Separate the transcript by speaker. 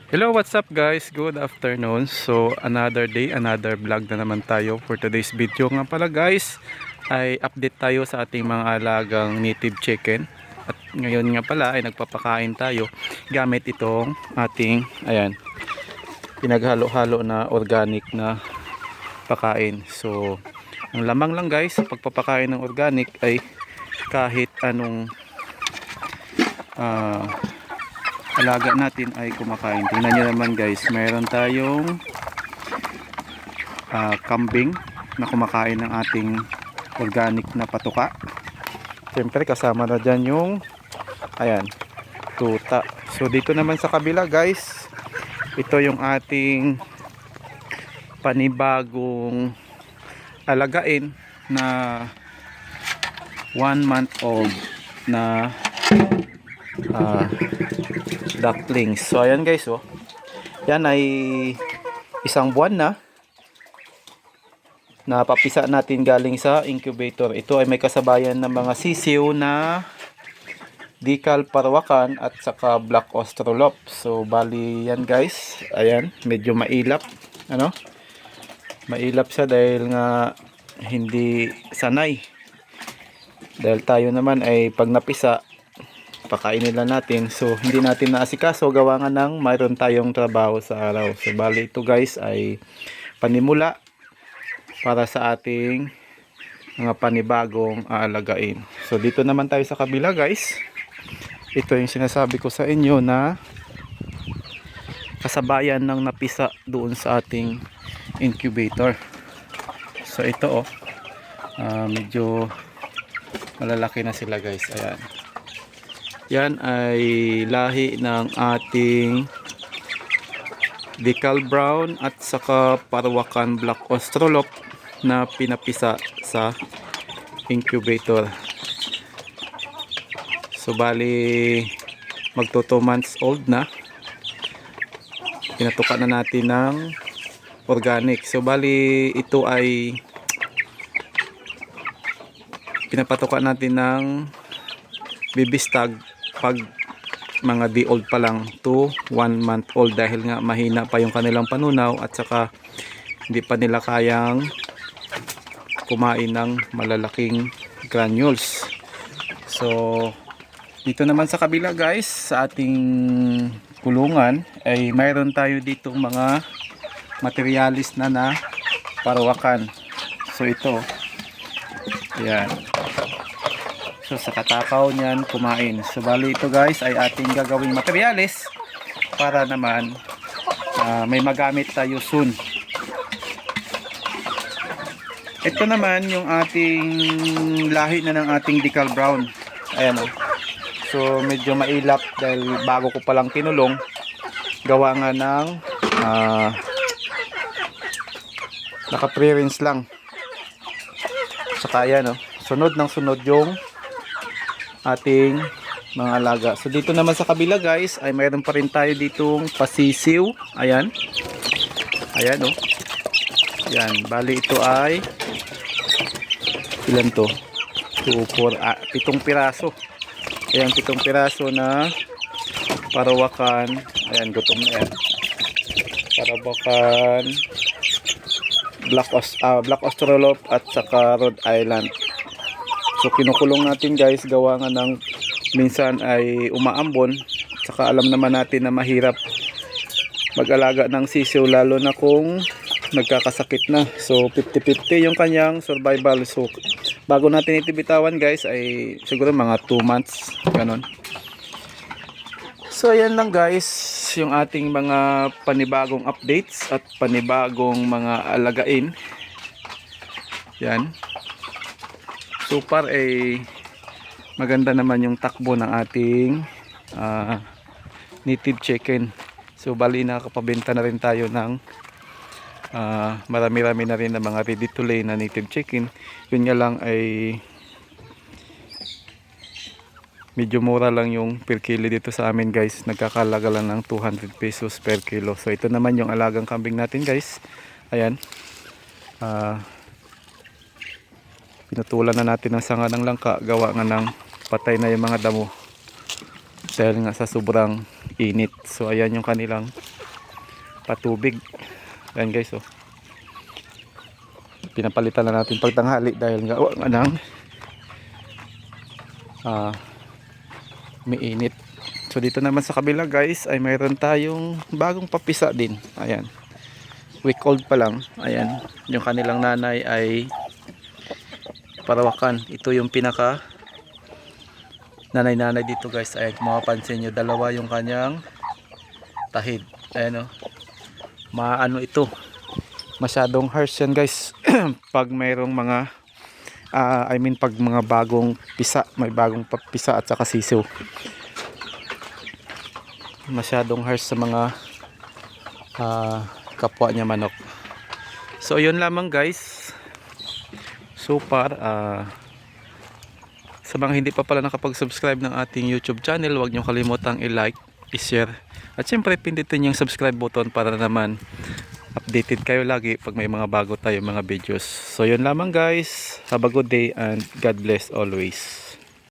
Speaker 1: Hello, what's up guys? Good afternoon. So, another day, another vlog na naman tayo for today's video. Nga pala guys, ay update tayo sa ating mga alagang native chicken. At ngayon nga pala ay nagpapakain tayo gamit itong ating, ayan, pinaghalo-halo na organic na pakain. So, ang lamang lang guys sa pagpapakain ng organic ay kahit anong alaga natin ay kumakain. Tingnan nyo naman guys, mayroon tayong kambing na kumakain ng ating organic na patuka. Siyempre kasama na dyan yung ayan, tuta. So dito naman sa kabila guys, ito yung ating panibagong alagain na 1 month old na ducklings. So ayan guys, oh. Yan ay isang buwan na napapisa natin galing sa incubator. Ito ay may kasabayan ng mga sisiw na Decal Parawakan at saka Black Australorp. So bali yan guys. Ayan, medyo mailap. Ano? Mailap siya dahil nga hindi sanay. Dahil tayo naman ay pag napisa pakainin lang natin, so hindi natin naasikaso gawa nga ng mayroon tayong trabaho sa araw. So bali ito guys ay panimula para sa ating mga panibagong aalagain. So dito naman tayo sa kabila guys, ito yung sinasabi ko sa inyo na kasabayan ng napisa doon sa ating incubator. So ito medyo malalaki na sila guys. Ayan, yan ay lahi ng ating Decal Brown at saka Parawakan Black Australorp na pinapisa sa incubator. So bali magto 2 months old na. Pinatuka na natin ng organic. So bali ito ay pinapatuka natin ng bibistag pag mga di old pa lang to 1 month old, dahil nga mahina pa yung kanilang panunaw at saka hindi pa nila kayang kumain ng malalaking granules. So dito naman sa kabila guys, sa ating kulungan ay mayroon tayo ditong mga materialis na parawakan. So ito, yan. So sa katakaw niyan kumain. So bali ito guys ay ating gagawing materyales para naman may magamit tayo soon. Ito naman yung ating lahi na ng ating Decal Brown. Ayan o. So medyo mailap dahil bago ko palang kinulong. Gawa nga ng naka-pre-rinse lang. Saka ayan o. Sunod ng sunod yung ating mga alaga. So dito naman sa kabila guys ay mayroon pa rin tayo ditong pasisiw. Ayan. Ayan oh. Yan, bali ito ay ilan to? 2, 4, 7 piraso. Ayan, 7 piraso na parawakan. Ayan, gutom na yan. Parawakan Black Australorp at saka Rhode Island. So kinukulong natin guys, gawa nga ng minsan ay umaambon, saka alam naman natin na mahirap mag-alaga ng sisiw lalo na kung nagkakasakit na. So 50-50 yung kanyang survival. So bago natin itibitawan guys ay siguro mga 2 months ganon. So ayan lang guys yung ating mga panibagong updates at panibagong mga alagain. Yan. So far ay maganda naman yung takbo ng ating native chicken. So bali nakapabenta na rin tayo ng marami-rami na rin na mga ready to lay na native chicken. Yun nga lang ay medyo mura lang yung per kilo dito sa amin guys. Nagkakalaga lang ng 200 pesos per kilo. So ito naman yung alagang kambing natin guys. Ayan. Pinutulan na natin ng sanga ng langka, gawa nga ng patay na yung mga damo dahil nga sa sobrang init. So ayan yung kanilang patubig. Ayan guys, oh. Pinapalitan na natin pag tanghali dahil nga may init. So dito naman sa kabila guys ay mayroon tayong bagong papisa din. Ayan, week old pa lang. Ayan, yung kanilang nanay ay parawakan. Ito yung pinaka nanay dito guys. Ayan, kung mapapansin nyo, dalawa yung kanyang tahid. Ayan, oh. Maano ito, masyadong harsh yan guys. Pag mayroong mga pag mga bagong pisa, may bagong pisa at saka sisiw, masyadong harsh sa mga kapwa niya manok. So yun lamang guys. So far sa mga hindi pa pala nakapag-subscribe ng ating YouTube channel, huwag niyo kalimutang i-like, i-share, at syempre pindutin yung subscribe button para naman updated kayo lagi pag may mga bago tayo mga videos. So yun lamang guys. Have a good day and God bless always.